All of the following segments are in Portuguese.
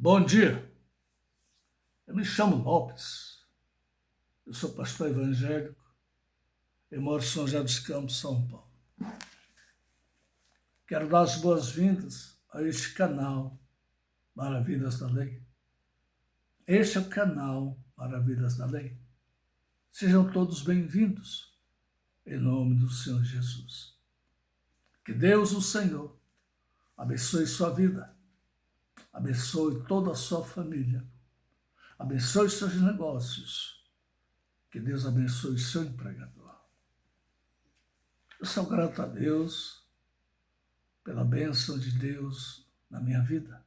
Bom dia, eu me chamo Lopes, eu sou pastor evangélico e moro em São José dos Campos, São Paulo. Quero dar as boas-vindas a este canal Maravilhas da Lei. Este é o canal Maravilhas da Lei. Sejam todos bem-vindos, em nome do Senhor Jesus. Que Deus, o Senhor, abençoe sua vida, abençoe toda a sua família, abençoe seus negócios, que Deus abençoe seu empregador. Eu sou grato a Deus pela bênção de Deus na minha vida,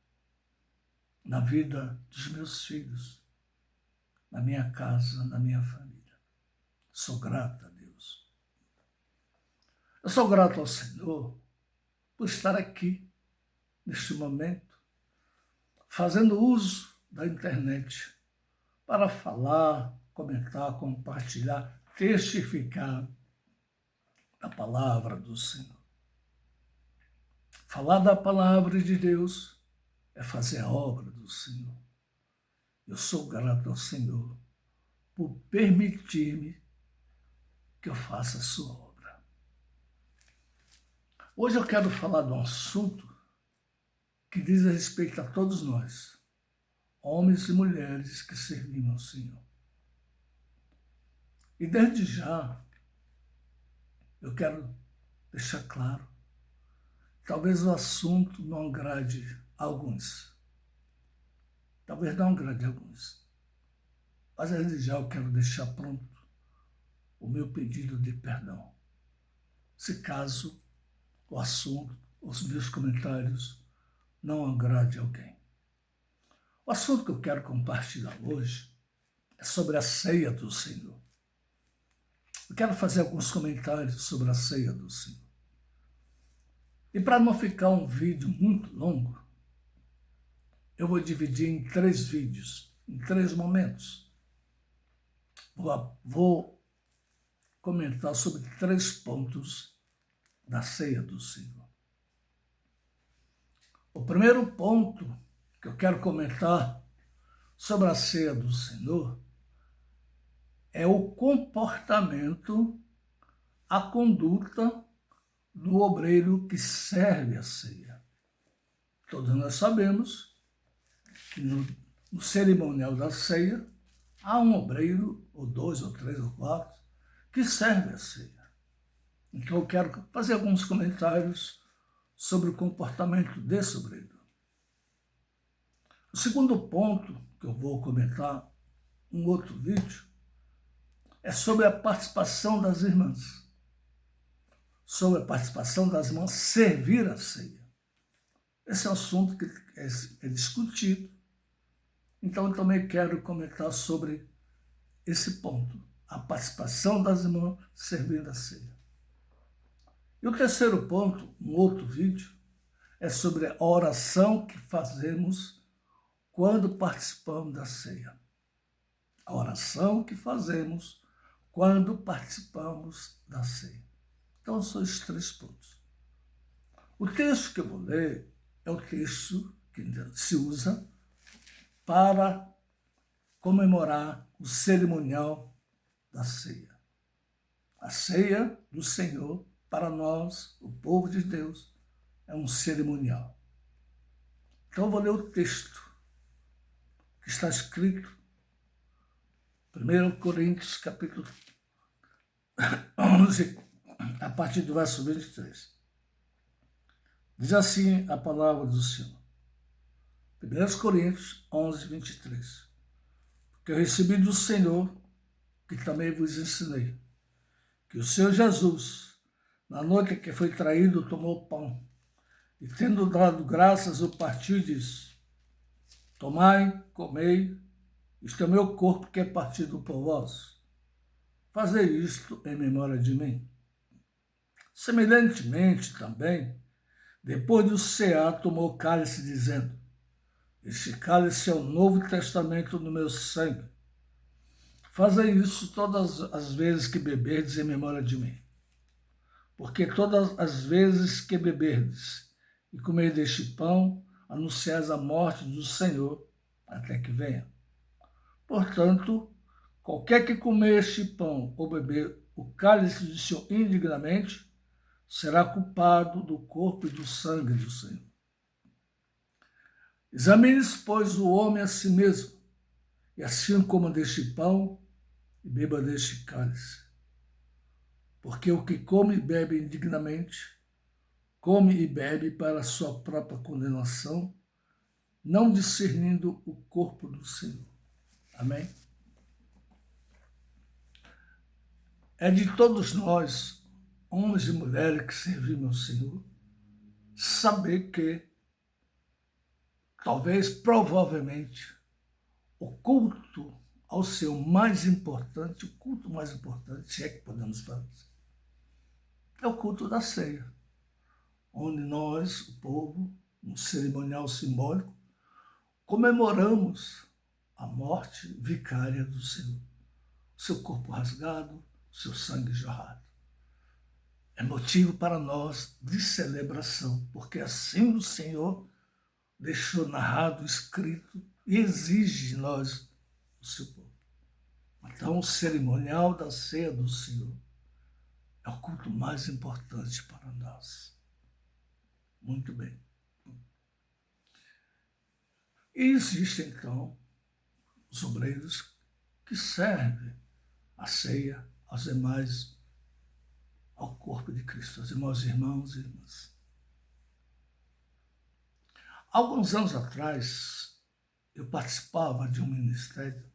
na vida dos meus filhos, na minha casa, na minha família. Sou grato a Deus. Eu sou grato ao Senhor por estar aqui, neste momento, fazendo uso da internet para falar, comentar, compartilhar, testificar a palavra do Senhor. Falar da palavra de Deus é fazer a obra do Senhor. Eu sou grato ao Senhor por permitir-me que eu faça a sua obra. Hoje eu quero falar de um assunto que diz a respeito a todos nós, homens e mulheres que servimos ao Senhor. E desde já, eu quero deixar claro, talvez o assunto não agrade a alguns. Talvez não agrade a alguns. Mas desde já eu quero deixar pronto o meu pedido de perdão. Se caso o assunto, os meus comentários não agrade a alguém. O assunto que eu quero compartilhar hoje é sobre a ceia do Senhor. Eu quero fazer alguns comentários sobre a ceia do Senhor. E para não ficar um vídeo muito longo, eu vou dividir em 3 vídeos, em 3 momentos. Vou comentar sobre 3 pontos da ceia do Senhor. O primeiro ponto que eu quero comentar sobre a ceia do Senhor é o comportamento, a conduta do obreiro que serve a ceia. Todos nós sabemos que no cerimonial da ceia há um obreiro, ou 2, ou 3, ou 4, que serve a ceia. Então eu quero fazer alguns comentários sobre o comportamento desse obreiro. O segundo ponto que eu vou comentar, um outro vídeo, é sobre a participação das irmãs. Sobre a participação das irmãs servir a ceia. Esse é um assunto que é discutido. Então eu também quero comentar sobre esse ponto, a participação das irmãs servindo a ceia. E o terceiro ponto, um outro vídeo, é sobre a oração que fazemos quando participamos da ceia. A oração que fazemos quando participamos da ceia. Então, são esses 3 pontos. O texto que eu vou ler é o texto que se usa para comemorar o cerimonial da ceia. A ceia do Senhor, para nós, o povo de Deus, é um cerimonial. Então, eu vou ler o texto que está escrito 1 Coríntios, capítulo 11, a partir do verso 23. Diz assim a palavra do Senhor. 1 Coríntios 11, 23. Porque eu recebi do Senhor, que também vos ensinei, que o Senhor Jesus, na noite que foi traído, tomou pão, e tendo dado graças, o partiu e disse: Tomai, comei, isto é o meu corpo que é partido por vós. Fazei isto em memória de mim. Semelhantemente também, depois do cear, tomou o cálice, dizendo: Este cálice é o novo testamento no meu sangue. Fazei isso todas as vezes que beberdes em memória de mim. Porque todas as vezes que beberdes e comerdes este pão, anunciais a morte do Senhor até que venha. Portanto, qualquer que comer este pão ou beber o cálice do Senhor indignamente, será culpado do corpo e do sangue do Senhor. Examine-se, pois, o homem a si mesmo, e assim coma deste pão e beba deste cálice. Porque o que come e bebe indignamente, come e bebe para a sua própria condenação, não discernindo o corpo do Senhor. Amém? É de todos nós, homens e mulheres que servimos ao Senhor, saber que, talvez, provavelmente, o culto ao Senhor mais importante, o culto mais importante, se é que podemos falar, é o culto da ceia, onde nós, o povo, um cerimonial simbólico, comemoramos a morte vicária do Senhor, o seu corpo rasgado, o seu sangue jorrado. É motivo para nós de celebração, porque assim o Senhor deixou narrado, escrito e exige de nós o seu povo. Então, o cerimonial da ceia do Senhor é o culto mais importante para nós. Muito bem. E existem, então, os obreiros que servem a ceia aos demais, ao corpo de Cristo, aos meus irmãos e irmãs. Alguns anos atrás, eu participava de um ministério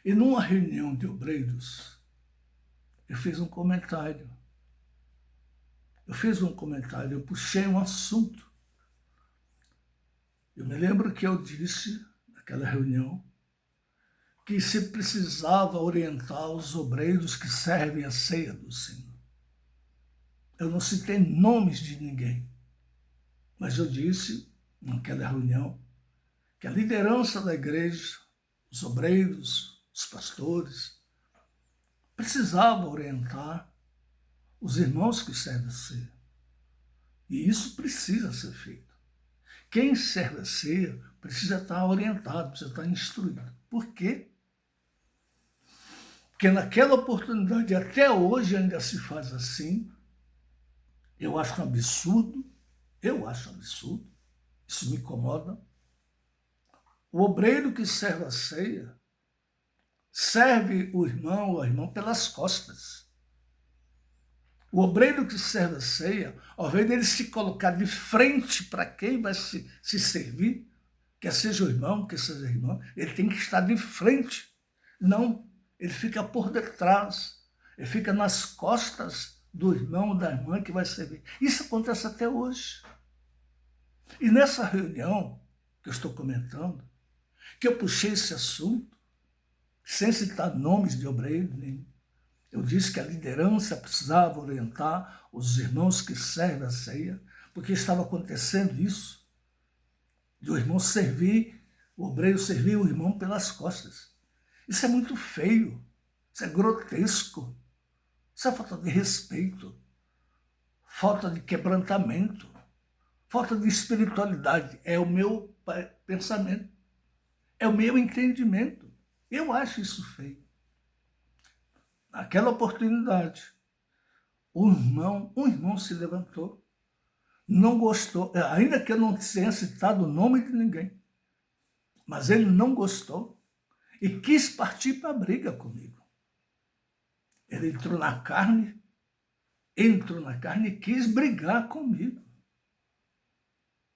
e numa reunião de obreiros, eu fiz um comentário. Eu puxei um assunto. Eu me lembro que eu disse, naquela reunião, que se precisava orientar os obreiros que servem a ceia do Senhor. Eu não citei nomes de ninguém, mas eu disse, naquela reunião, que a liderança da igreja, os obreiros, os pastores, precisava orientar os irmãos que servem a ceia. E isso precisa ser feito. Quem serve a ceia precisa estar orientado, precisa estar instruído. Por quê? Porque naquela oportunidade, até hoje ainda se faz assim. Eu acho um absurdo, isso me incomoda. O obreiro que serve a ceia serve o irmão ou a irmã pelas costas. O obreiro que serve a ceia, ao invés dele se colocar de frente para quem vai se servir, quer seja o irmão, quer seja a irmã, ele tem que estar de frente. Não, ele fica por detrás, ele fica nas costas do irmão ou da irmã que vai servir. Isso acontece até hoje. E nessa reunião que eu estou comentando, que eu puxei esse assunto, sem citar nomes de obreiro nenhum, eu disse que a liderança precisava orientar os irmãos que servem a ceia, porque estava acontecendo isso, de o irmão servir, o obreiro servir o irmão pelas costas. Isso é muito feio, isso é grotesco, isso é falta de respeito, falta de quebrantamento, falta de espiritualidade. É o meu pensamento, é o meu entendimento. Eu acho isso feio. Naquela oportunidade, um irmão se levantou, não gostou, ainda que eu não tenha citado o nome de ninguém, mas ele não gostou e quis partir para a briga comigo. Ele entrou na carne e quis brigar comigo,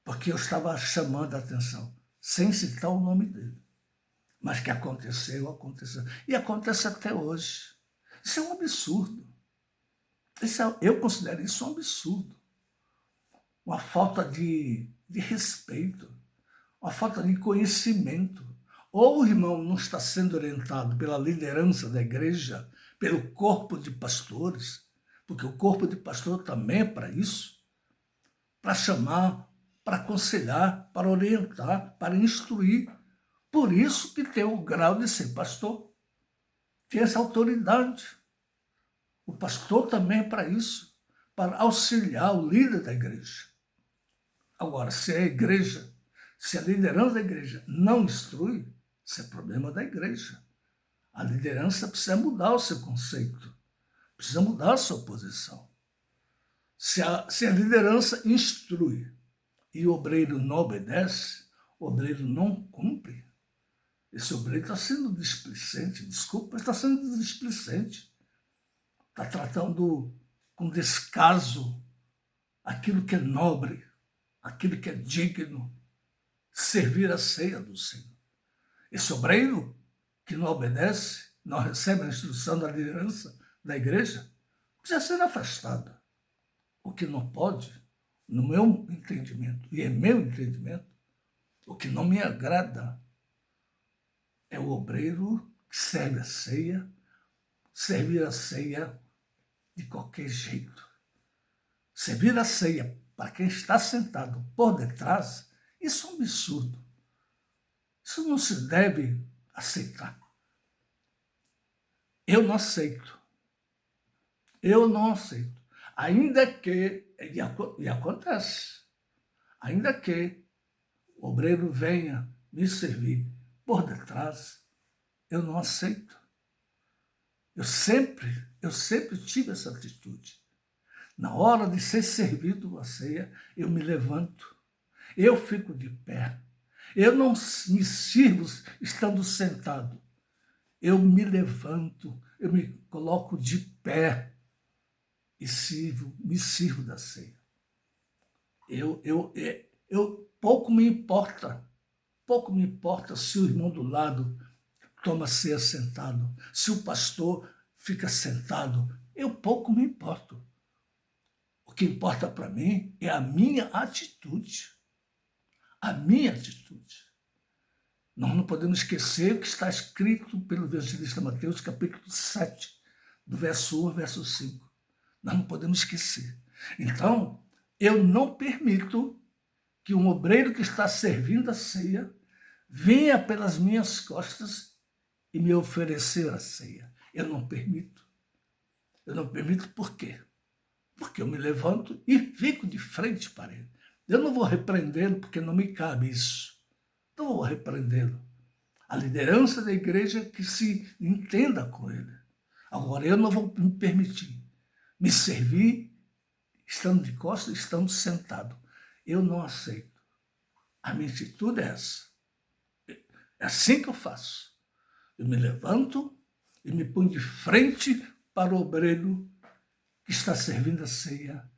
porque eu estava chamando a atenção, sem citar o nome dele. Mas que aconteceu. E acontece até hoje. Isso é um absurdo. Eu considero isso um absurdo. Uma falta de respeito, uma falta de conhecimento. Ou o irmão não está sendo orientado pela liderança da igreja, pelo corpo de pastores, porque o corpo de pastor também é para isso, para chamar, para aconselhar, para orientar, para instruir. Por isso que tem o grau de ser pastor. Tem essa autoridade. O pastor também é para isso, para auxiliar o líder da igreja. Agora, se a igreja, Se a liderança da igreja não instrui, isso é problema da igreja. A liderança precisa mudar o seu conceito, precisa mudar a sua posição. Se a liderança instrui e o obreiro não obedece, o obreiro não cumpre. Esse obreiro está sendo displicente, desculpa, mas está sendo displicente. Está tratando com descaso aquilo que é nobre, aquilo que é digno, servir a ceia do Senhor. Esse obreiro que não obedece, não recebe a instrução da liderança da igreja, precisa ser afastado. O que não pode, no meu entendimento, e é meu entendimento, o que não me agrada é o obreiro que serve a ceia, servir a ceia de qualquer jeito. Servir a ceia para quem está sentado por detrás, isso é um absurdo. Isso não se deve aceitar. Eu não aceito. Eu não aceito. Ainda que, e acontece, ainda que o obreiro venha me servir por detrás, eu não aceito. Eu sempre tive essa atitude. Na hora de ser servido a ceia, eu me levanto, eu fico de pé. Eu não me sirvo estando sentado. Eu me levanto, eu me coloco de pé e me sirvo da ceia. Pouco me importa se o irmão do lado toma ceia sentado, se o pastor fica sentado, eu pouco me importo. O que importa para mim é a minha atitude. A minha atitude. Nós não podemos esquecer o que está escrito pelo evangelista Mateus, capítulo 7, do verso 1 ao verso 5. Nós não podemos esquecer. Então, eu não permito que um obreiro que está servindo a ceia venha pelas minhas costas e me oferecer a ceia. Eu não permito. Eu não permito por quê? Porque eu me levanto e fico de frente para ele. Eu não vou repreendê-lo porque não me cabe isso. Não vou repreendê-lo. A liderança da igreja que se entenda com ele. Agora, eu não vou me permitir me servir estando de costas, estando sentado. Eu não aceito. A minha atitude é essa. É assim que eu faço. Eu me levanto e me ponho de frente para o obreiro que está servindo a ceia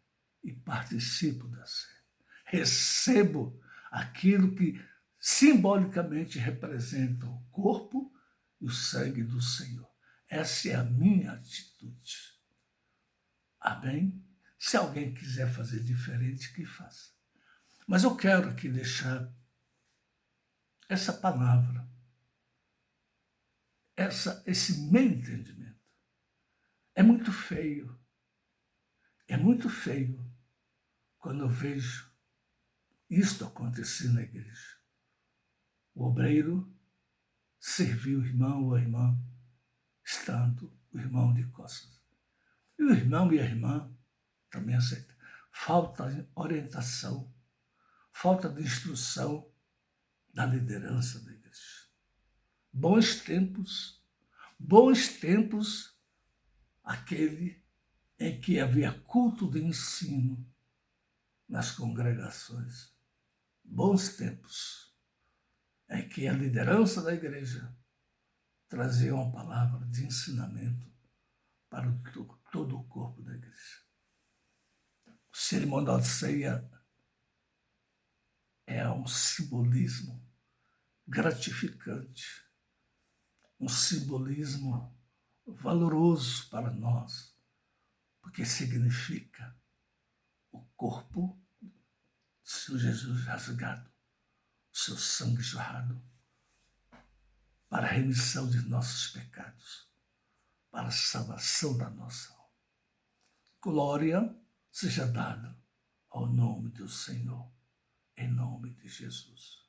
e participo da ceia. Recebo aquilo que simbolicamente representa o corpo e o sangue do Senhor. Essa é a minha atitude. Amém? Se alguém quiser fazer diferente, que faça. Mas eu quero aqui deixar essa palavra, esse meu entendimento. É muito feio quando eu vejo isto acontecer na igreja. O obreiro serviu o irmão ou a irmã, estando o irmão de costas. E o irmão e a irmã também aceitam. Falta de orientação, falta de instrução da liderança da igreja. Bons tempos, aquele em que havia culto de ensino nas congregações. Bons tempos em que a liderança da igreja trazia uma palavra de ensinamento para todo o corpo da igreja. O cerimonial de ceia é um simbolismo gratificante, um simbolismo valoroso para nós, porque significa o corpo do seu Jesus rasgado, o seu sangue jorrado, para a remissão de nossos pecados, para a salvação da nossa alma. Glória seja dada ao nome do Senhor, em nome de Jesus.